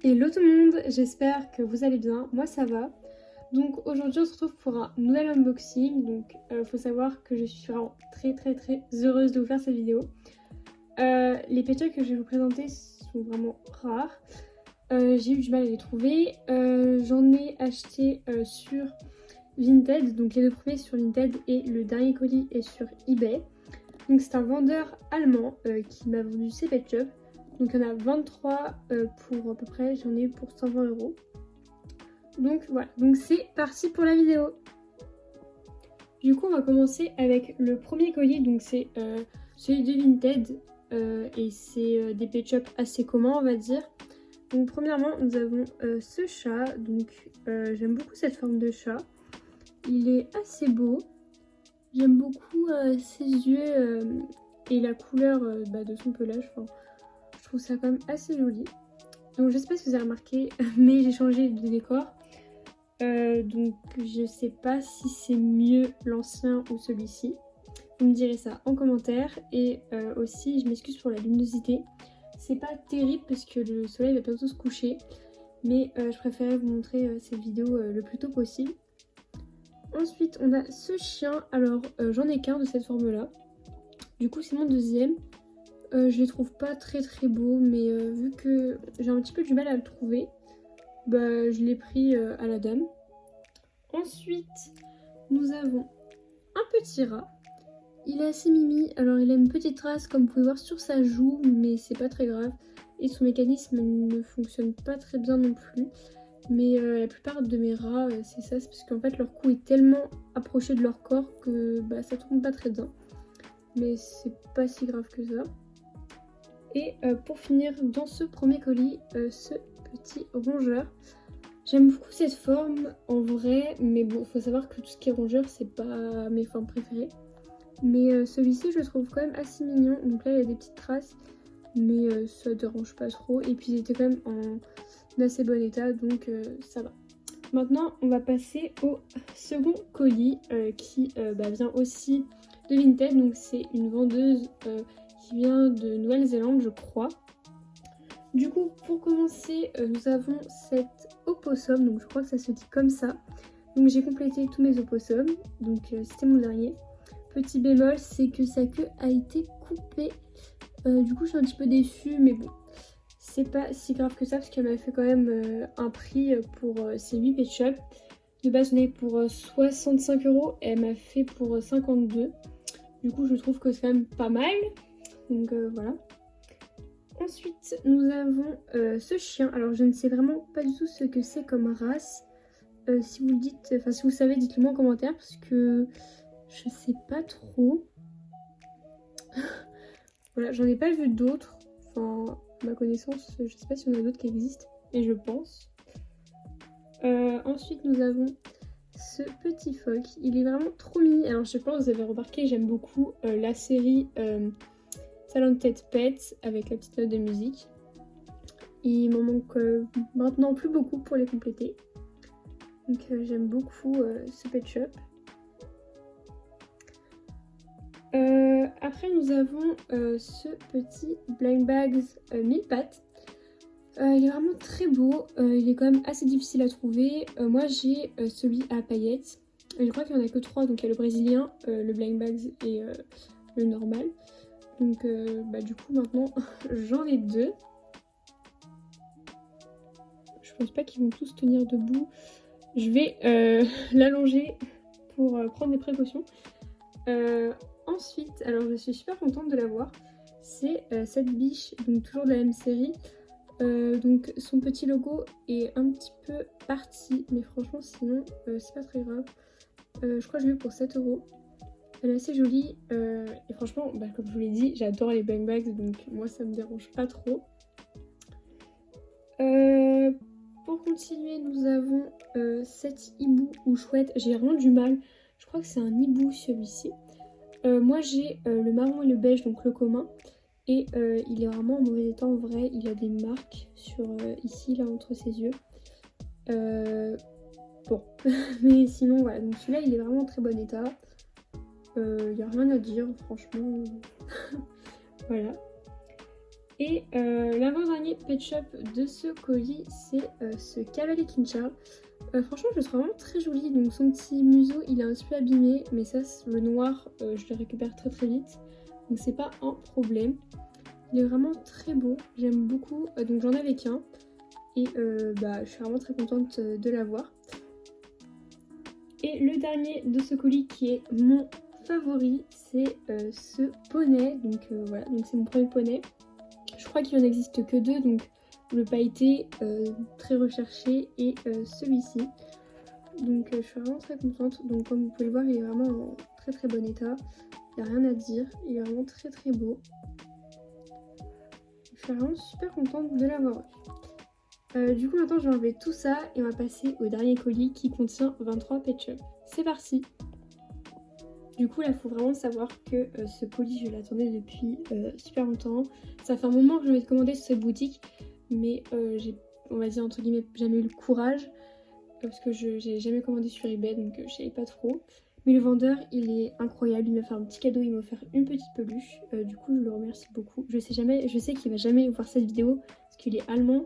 Hello tout le monde, j'espère que vous allez bien, moi ça va. Donc aujourd'hui on se retrouve pour un nouvel unboxing, donc faut savoir que je suis vraiment très heureuse de vous faire cette vidéo. Les pet que je vais vous présenter sont vraiment rares, j'ai eu du mal à les trouver, j'en ai acheté sur Vinted, donc les deux premiers sur Vinted et le dernier colis est sur eBay. Donc c'est un vendeur allemand qui m'a vendu ces pet shops. Donc il y en a 23 pour à peu près, j'en ai eu pour 120 euros. Donc voilà, donc c'est parti pour la vidéo. Du coup on va commencer avec le premier colis, donc c'est celui de Vinted et c'est des pet shops assez communs on va dire. Donc premièrement nous avons ce chat, donc j'aime beaucoup cette forme de chat. Il est assez beau, j'aime beaucoup ses yeux et la couleur de son pelage, enfin, je trouve ça quand même assez joli. Donc je sais pas si vous avez remarqué, mais j'ai changé de décor. Donc je sais pas si c'est mieux l'ancien ou celui-ci. Vous me direz ça en commentaire. Et aussi je m'excuse pour la luminosité. C'est pas terrible parce que le soleil va bientôt se coucher. Mais je préférais vous montrer cette vidéo le plus tôt possible. Ensuite on a ce chien. Alors j'en ai qu'un de cette forme là. Du coup c'est mon deuxième. Je les trouve pas très beaux, mais vu que j'ai un petit peu du mal à le trouver, bah je l'ai pris à la dame. Ensuite, nous avons un petit rat. Il est assez mimi, alors il a une petite trace comme vous pouvez voir sur sa joue, mais c'est pas très grave. Et son mécanisme ne fonctionne pas très bien non plus. Mais la plupart de mes rats, c'est ça, c'est parce qu'en fait leur cou est tellement approché de leur corps que ça tourne pas très bien. Mais c'est pas si grave que ça. Et pour finir dans ce premier colis, ce petit rongeur. J'aime beaucoup cette forme en vrai, mais bon, faut savoir que tout ce qui est rongeur, c'est pas mes formes préférées. Mais celui-ci, je le trouve quand même assez mignon. Donc là, il y a des petites traces, mais ça dérange pas trop. Et puis, il était quand même en assez bon état, donc ça va. Maintenant, on va passer au second colis qui vient aussi de Vinted. Donc c'est une vendeuse qui vient de Nouvelle-Zélande, je crois. Du coup, pour commencer, nous avons cette opossum, donc je crois que ça se dit comme ça. Donc j'ai complété tous mes opossums, donc c'était mon dernier. Petit bémol, c'est que sa queue a été coupée. Du coup, je suis un petit peu déçue, mais bon, c'est pas si grave que ça, parce qu'elle m'a fait quand même un prix pour ces 8 pet shops. De base, on est pour 65 euros, et elle m'a fait pour 52. Du coup, je trouve que c'est quand même pas mal. Donc voilà. Ensuite, nous avons ce chien. Alors, je ne sais vraiment pas du tout ce que c'est comme race. Si vous le dites, enfin si vous savez, dites-le moi en commentaire parce que je sais pas trop. Voilà, j'en ai pas vu d'autres. Enfin, à ma connaissance, je sais pas s'il y en a d'autres qui existent, mais je pense. Ensuite, nous avons ce petit phoque. Il est vraiment trop mignon. Alors, je sais pas, vous avez remarqué, j'aime beaucoup la série Talented Pets avec la petite note de musique. Il m'en manque maintenant plus beaucoup pour les compléter. Donc j'aime beaucoup ce pet shop. Après nous avons ce petit Blind Bags 1000 pattes. Il est vraiment très beau, il est quand même assez difficile à trouver. Moi j'ai celui à paillettes. Et je crois qu'il n'y en a que 3, donc il y a le brésilien, le Blind Bags et le normal. Donc du coup maintenant j'en ai 2. Je pense pas qu'ils vont tous tenir debout. Je vais l'allonger pour prendre des précautions. Ensuite, alors je suis super contente de l'avoir. C'est cette biche, donc toujours de la même série. Donc son petit logo est un petit peu parti, mais franchement sinon c'est pas très grave. Je crois que je l'ai eu pour 7 euros. Elle est assez jolie et franchement, comme je vous l'ai dit, j'adore les bang bags, donc moi ça me dérange pas trop. Pour continuer, nous avons cet hibou ou chouette. J'ai vraiment du mal. Je crois que c'est un hibou celui-ci. Moi j'ai le marron et le beige, donc le commun. Et il est vraiment en mauvais état en vrai. Il a des marques sur ici, là, entre ses yeux. Bon. Mais sinon, voilà. Donc celui-là, il est vraiment en très bon état. Il n'y a rien à dire, franchement. Voilà. Et l'avant-dernier pet shop de ce colis, c'est ce Cavalier King Charles. Franchement, je le trouve vraiment très joli. Donc son petit museau, il est un petit peu abîmé, mais ça, le noir, je le récupère très très vite. Donc c'est pas un problème. Il est vraiment très beau, j'aime beaucoup. Donc j'en avais qu'un. Et je suis vraiment très contente de l'avoir. Et le dernier de ce colis qui est mon favori, c'est ce poney. Donc voilà, donc c'est mon premier poney. Je crois qu'il en existe que deux, donc le pailleté très recherché et celui-ci. Donc je suis vraiment très contente. Donc comme vous pouvez le voir, il est vraiment en très très bon état. Il n'y a rien à dire, il est vraiment très très beau. Je suis vraiment super contente de l'avoir eu. Du coup maintenant je vais enlever tout ça et on va passer au dernier colis qui contient 23 pet shops. C'est parti. Du coup là il faut vraiment savoir que ce colis je l'attendais depuis super longtemps. Ça fait un moment que je l'ai commandé sur cette boutique, mais j'ai, on va dire entre guillemets, jamais eu le courage parce que j'ai jamais commandé sur eBay, donc je savais pas trop. Mais le vendeur il est incroyable, il m'a fait un petit cadeau, il m'a offert une petite peluche. Du coup je le remercie beaucoup. Je sais qu'il va jamais voir cette vidéo parce qu'il est allemand,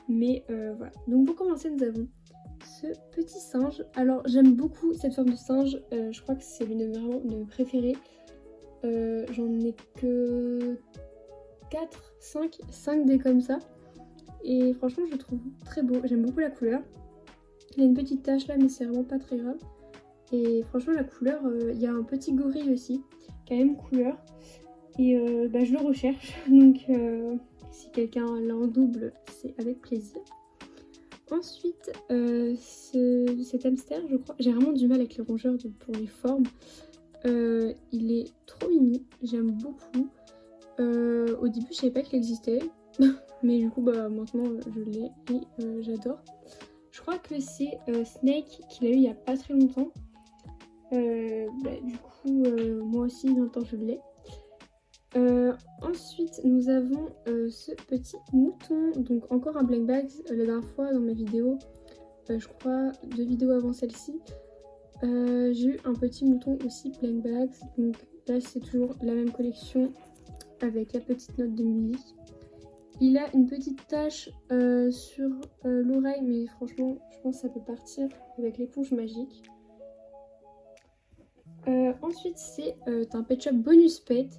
mais voilà. Donc pour commencer nous avons ce petit singe. Alors j'aime beaucoup cette forme de singe, je crois que c'est l'une de mes préférées. J'en ai que 4, 5 des comme ça. Et franchement je le trouve très beau, j'aime beaucoup la couleur. Il a une petite tache là mais c'est vraiment pas très grave. Et franchement la couleur, il y a un petit gorille aussi qui a la même couleur. Et je le recherche, donc si quelqu'un l'a en double c'est avec plaisir. Ensuite, cet hamster, je crois, j'ai vraiment du mal avec les rongeurs pour les formes. Il est trop mimi, j'aime beaucoup. Au début, je savais pas qu'il existait, mais du coup, maintenant, je l'ai et j'adore. Je crois que c'est Snake qu'il a eu il y a pas très longtemps. Du coup, moi aussi, maintenant, je l'ai. Ensuite nous avons ce petit mouton, donc encore un Blank Bags. La dernière fois dans mes vidéos, je crois 2 vidéos avant celle-ci, j'ai eu un petit mouton aussi Blank Bags. Donc là c'est toujours la même collection avec la petite note de musique. Il a une petite tache sur l'oreille, mais franchement je pense que ça peut partir avec l'éponge magique. Ensuite c'est un Pet Shop Bonus Pet.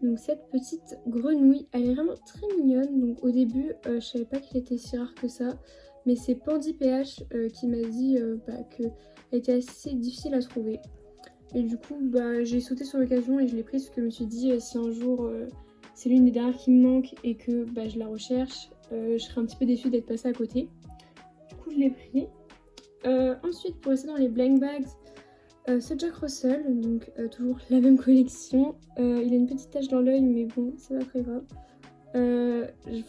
Donc cette petite grenouille, elle est vraiment très mignonne. Donc au début, je savais pas qu'elle était si rare que ça. Mais c'est Pandy PH qui m'a dit qu'elle était assez difficile à trouver. Et du coup, j'ai sauté sur l'occasion et je l'ai prise parce que je me suis dit si un jour c'est l'une des dernières qui me manque et que je la recherche, je serais un petit peu déçue d'être passée à côté. Du coup, je l'ai pris. Ensuite, pour rester dans les Blank Bags, c'est Jack Russell, donc toujours la même collection. Il a une petite tache dans l'œil, mais bon, c'est pas très grave.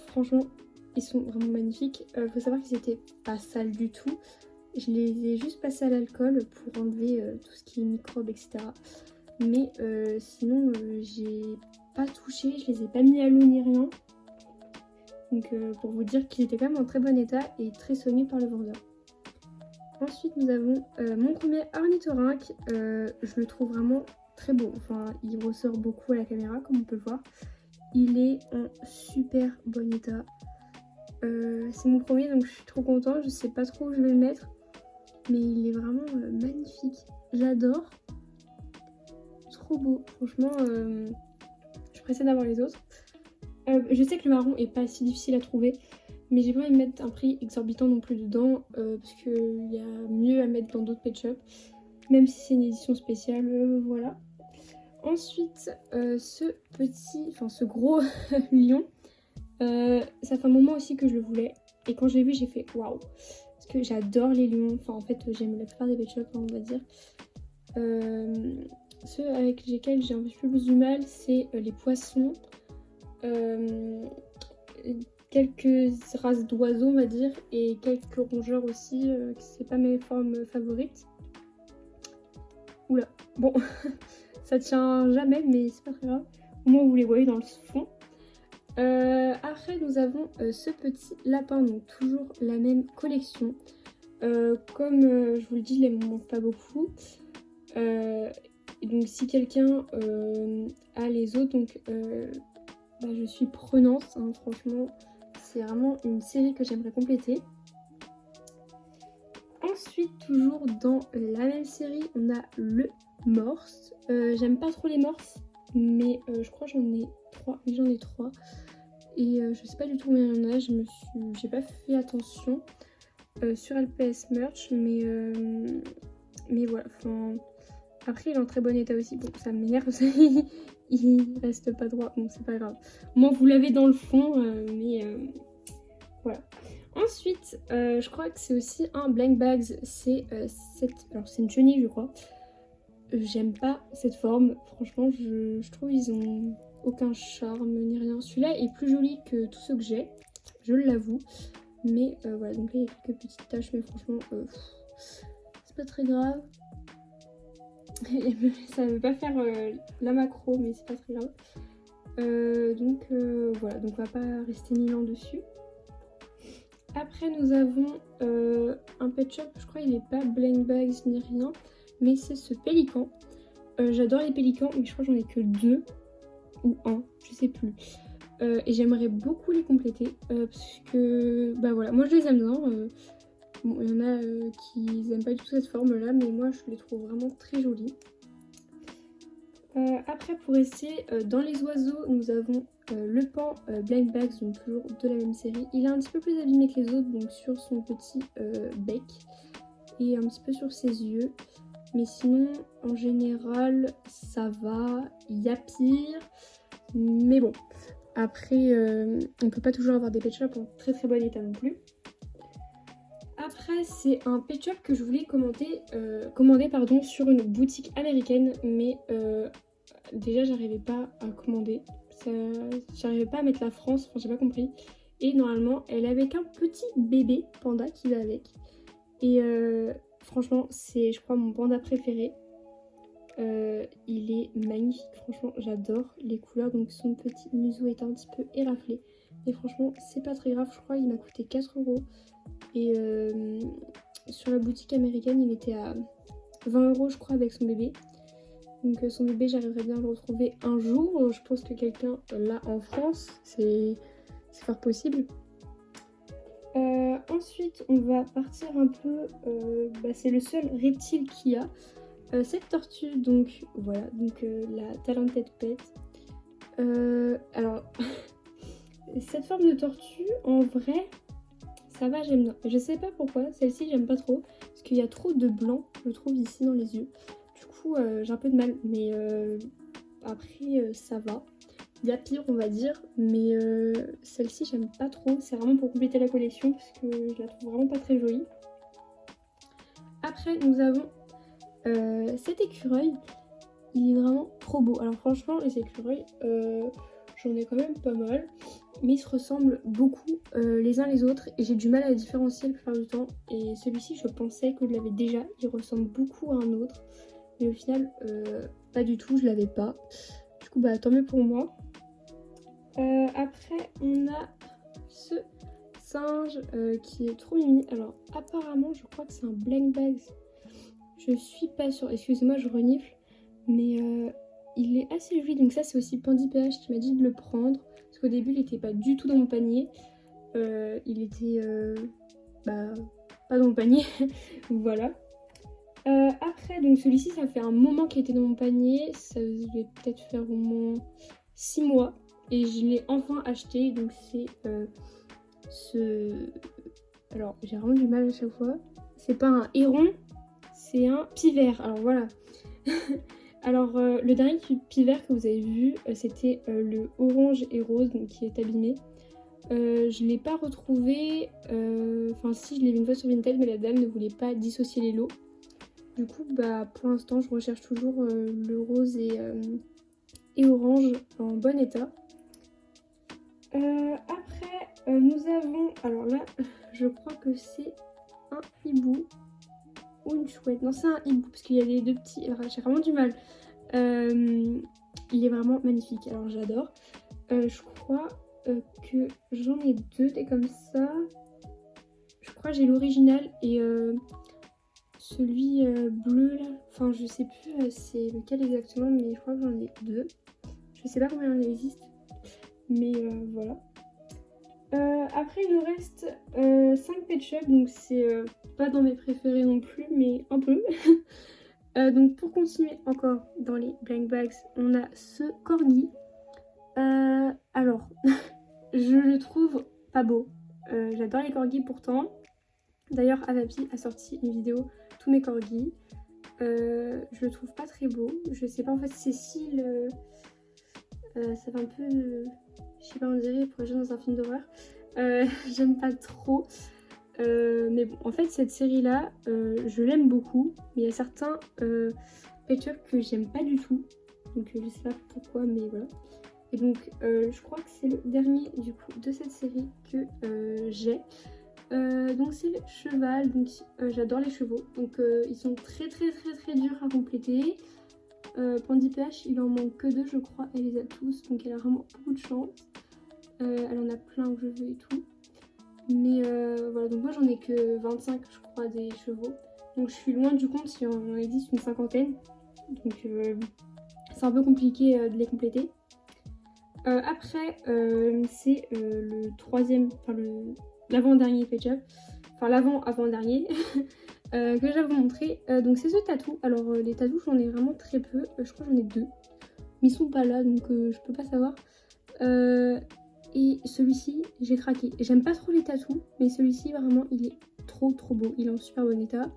Franchement, ils sont vraiment magnifiques. Faut savoir qu'ils étaient pas sales du tout. Je les ai juste passés à l'alcool pour enlever tout ce qui est microbes, etc. Mais sinon, j'ai pas touché, je les ai pas mis à l'eau ni rien. Donc pour vous dire qu'ils étaient quand même en très bon état et très soignés par le vendeur. Ensuite nous avons mon premier ornithorynque, je le trouve vraiment très beau, enfin il ressort beaucoup à la caméra comme on peut le voir. Il est en super bon état, c'est mon premier donc je suis trop contente, je sais pas trop où je vais le mettre, mais il est vraiment magnifique, j'adore, trop beau, franchement je suis pressée d'avoir les autres. Je sais que le marron est pas si difficile à trouver, mais j'ai pas envie de mettre un prix exorbitant non plus dedans parce qu'il y a mieux à mettre dans d'autres pet shops, même si c'est une édition spéciale, voilà. Ensuite, ce gros lion, ça fait un moment aussi que je le voulais et quand je l'ai vu j'ai fait waouh, parce que j'adore les lions, enfin en fait j'aime la plupart des pet shops, on va dire. Ceux avec lesquels j'ai un petit peu plus du mal, c'est les poissons. Quelques races d'oiseaux on va dire et quelques rongeurs aussi, c'est pas mes formes favorites. Oula, bon ça tient jamais mais c'est pas très grave, au moins vous les voyez dans le fond. Après nous avons ce petit lapin, donc toujours la même collection. Comme je vous le dis, il ne me manque pas beaucoup. Donc si quelqu'un a les autres, donc je suis prenante, hein, franchement. C'est vraiment une série que j'aimerais compléter. Ensuite, toujours dans la même série, on a le Morse. J'aime pas trop les Morses, mais je crois que j'en ai 3. Oui, j'en ai 3. Et je sais pas du tout combien il y en a, j'ai pas fait attention sur LPS Merch, mais voilà. Enfin, après, il est en très bon état aussi. Bon, ça m'énerve, il reste pas droit. Bon, c'est pas grave. Au moins, vous l'avez dans le fond, voilà. Ensuite, je crois que c'est aussi un Blank Bags. Alors, c'est une chenille, je crois. J'aime pas cette forme. Franchement, je trouve qu'ils ont aucun charme ni rien. Celui-là est plus joli que tous ceux que j'ai, je l'avoue. Mais voilà, donc là, il y a quelques petites taches, mais franchement, c'est pas très grave. Ça veut pas faire la macro, mais c'est pas très grave. Donc voilà, donc on va pas rester 1000 ans dessus. Après, nous avons un pet shop, je crois qu'il n'est pas Blank Bags ni rien, mais c'est ce pélican. J'adore les pélicans, mais je crois que j'en ai que 2 ou 1, je sais plus. Et j'aimerais beaucoup les compléter, parce que, bah voilà, moi je les aime bien. Bon, il y en a qui n'aiment pas du tout cette forme-là, mais moi je les trouve vraiment très jolies. Après, pour rester dans les oiseaux, nous avons le pan Blank Bags, donc toujours de la même série. Il est un petit peu plus abîmé que les autres, donc sur son petit bec et un petit peu sur ses yeux. Mais sinon, en général, ça va. Il y a pire. Mais bon, après, on peut pas toujours avoir des pet shops en très très bon état non plus. Après, c'est un pet shop que je voulais commander sur une boutique américaine, mais déjà j'arrivais pas à commander. J'arrivais pas à mettre la France, enfin j'ai pas compris. Et normalement, elle est avec un petit bébé panda qui va avec. Et franchement, c'est je crois mon panda préféré. Il est magnifique, franchement j'adore les couleurs. Donc son petit museau est un petit peu éraflé. Mais franchement, c'est pas très grave, je crois il m'a coûté 4 €. Et sur la boutique américaine, il était à 20 € je crois avec son bébé. Donc son bébé, j'arriverai bien à le retrouver un jour. Je pense que quelqu'un l'a en France, c'est fort possible. Ensuite, on va partir un peu, c'est le seul reptile qu'il y a. Cette tortue, donc voilà, donc la Talented Pet. Alors, cette forme de tortue, en vrai, ça va, j'aime bien. Je sais pas pourquoi, celle-ci j'aime pas trop, parce qu'il y a trop de blanc, je trouve, ici dans les yeux. Du coup, j'ai un peu de mal, mais après, ça va. Il y a pire, on va dire, mais celle-ci j'aime pas trop. C'est vraiment pour compléter la collection, parce que je la trouve vraiment pas très jolie. Après, nous avons cet écureuil. Il est vraiment trop beau. Alors franchement, les écureuils, j'en ai quand même pas mal. Mais ils se ressemblent beaucoup les uns les autres. Et j'ai du mal à les différencier la plupart du temps. Et celui-ci, je pensais que je l'avais déjà. Il ressemble beaucoup à un autre. Mais au final, pas du tout, je l'avais pas. Du coup, bah tant mieux pour moi. Après, on a ce singe qui est trop mimi. Alors apparemment, je crois que c'est un Blank Bags. Je suis pas sûre. Excusez-moi, je renifle. Mais il est assez joli. Donc ça, c'est aussi Pandy PH qui m'a dit de le prendre. Parce qu'au début, il était pas du tout dans mon panier. Il était pas dans mon panier. Voilà. Après, donc celui-ci, ça fait un moment qu'il était dans mon panier. Ça devait peut-être faire au moins 6 mois. Et je l'ai enfin acheté. Donc c'est ce... Alors, j'ai vraiment du mal à chaque fois. C'est pas un héron, c'est un pivert. Alors voilà. Alors le dernier pivert que vous avez vu, c'était le orange et rose, donc qui est abîmé. Je ne l'ai pas retrouvé, enfin si, je l'ai vu une fois sur Vinted, mais la dame ne voulait pas dissocier les lots. Du coup, bah pour l'instant, je recherche toujours le rose et orange en bon état. Après, nous avons, alors là, je crois que c'est un hibou ou une chouette. Non, c'est un hibou parce qu'il y a les deux petits. Alors, j'ai vraiment du mal. Il est vraiment magnifique. Alors, j'adore. Je crois que j'en ai 2 des comme ça. Je crois que j'ai l'original et celui bleu là. Enfin, je sais plus c'est lequel exactement, mais je crois que j'en ai 2. Je sais pas combien il en existe. Mais voilà. Après il nous reste 5 Pet Shop, donc c'est pas dans mes préférés non plus, mais un peu. Donc pour continuer encore dans les blank bags, on a ce corgi. Alors, je le trouve pas beau. J'adore les corgis pourtant. D'ailleurs, Avapi a sorti une vidéo tous mes corgis. Je le trouve pas très beau. Je sais pas, en fait, Cécile, ça fait un peu, je sais pas, on dirait pour jouer dans un film d'horreur. J'aime pas trop. Mais bon, en fait, cette série-là, je l'aime beaucoup. Mais il y a certains Pet Shop que j'aime pas du tout. Donc, je sais pas pourquoi, mais voilà. Et donc, je crois que c'est le dernier du coup de cette série que j'ai. Donc c'est le cheval, donc j'adore les chevaux, donc ils sont très durs à compléter. Pandy PH, il en manque que 2 je crois, elle les a tous, donc elle a vraiment beaucoup de chance. Elle en a plein que je veux et tout. Mais voilà, donc moi j'en ai que 25 je crois des chevaux. Donc je suis loin du compte si on en existe une cinquantaine. Donc c'est un peu compliqué de les compléter. Après c'est le troisième, enfin l'avant-dernier Pet Shop, enfin l'avant-avant-dernier que j'avais montré. Donc c'est ce tatou. Alors les tatous j'en ai vraiment très peu, je crois que j'en ai 2. Mais ils sont pas là donc je peux pas savoir. Et celui-ci j'ai craqué. J'aime pas trop les tatous, mais celui-ci vraiment il est trop beau. Il est en super bon état.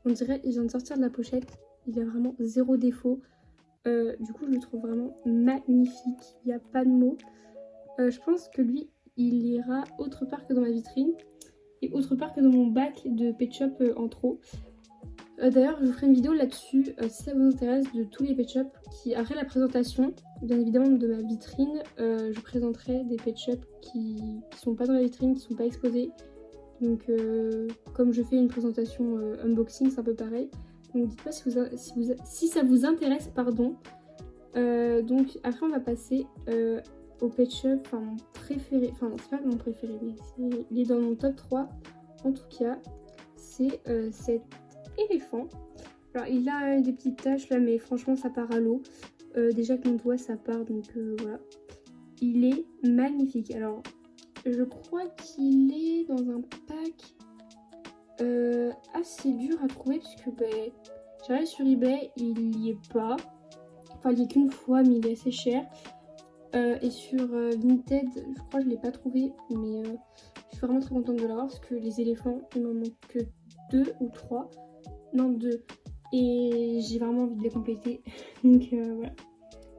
On dirait il vient de sortir de la pochette. Il a vraiment 0 défaut. Du coup je le trouve vraiment magnifique. Il n'y a pas de mots. Je pense que lui il ira autre part que dans ma vitrine et autre part que dans mon bac de Pet Shop en trop. D'ailleurs je vous ferai une vidéo là-dessus si ça vous intéresse, de tous les Pet Shop qui, après la présentation bien évidemment de ma vitrine, je présenterai des Pet Shop qui sont pas dans la vitrine, qui sont pas exposés. Donc comme je fais une présentation unboxing, c'est un peu pareil. Donc dites-moi si ça vous intéresse, pardon. Donc après on va passer au Pet Shop, enfin mon préféré, enfin non c'est pas mon préféré, mais il est dans mon top 3 en tout cas. C'est cet éléphant. Alors il a des petites taches là, mais franchement ça part à l'eau. Déjà que mon doigt ça part, donc voilà. Il est magnifique. Alors je crois qu'il est dans un pack assez dur à trouver, puisque j'arrive sur eBay, il y est pas. Enfin il y est qu'une fois, mais il est assez cher. Et sur Vinted, je crois que je l'ai pas trouvé, mais je suis vraiment très contente de l'avoir parce que les éléphants, il m'en manque que 2 ou 3. Non, 2. Et j'ai vraiment envie de les compléter. Donc voilà.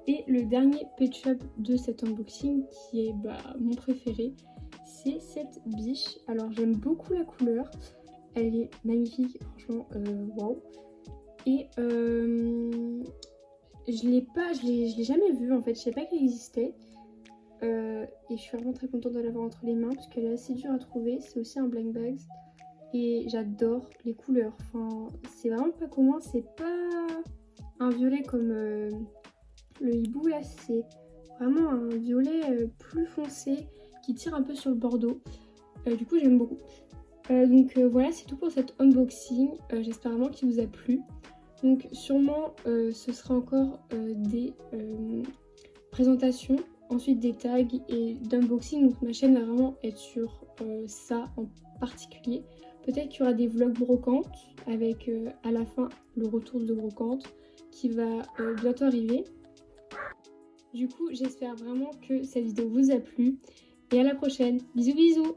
Et le dernier Pet Shop de cet unboxing, qui est mon préféré, c'est cette biche. Alors j'aime beaucoup la couleur. Elle est magnifique, franchement, waouh. Et je l'ai jamais vue en fait, je savais pas qu'elle existait. Et je suis vraiment très contente de l'avoir entre les mains parce qu'elle est assez dure à trouver. C'est aussi un blank bag. Et j'adore les couleurs. Enfin, c'est vraiment pas commun. C'est pas un violet comme le hibou là. C'est vraiment un violet plus foncé qui tire un peu sur le bordeaux. Du coup, j'aime beaucoup. Donc voilà, c'est tout pour cet unboxing. J'espère vraiment qu'il vous a plu. Donc sûrement ce sera encore des présentations, ensuite des tags et d'unboxing. Donc ma chaîne va vraiment être sur ça en particulier. Peut-être qu'il y aura des vlogs brocantes avec à la fin le retour de brocante qui va bientôt arriver. Du coup j'espère vraiment que cette vidéo vous a plu et à la prochaine. Bisous bisous.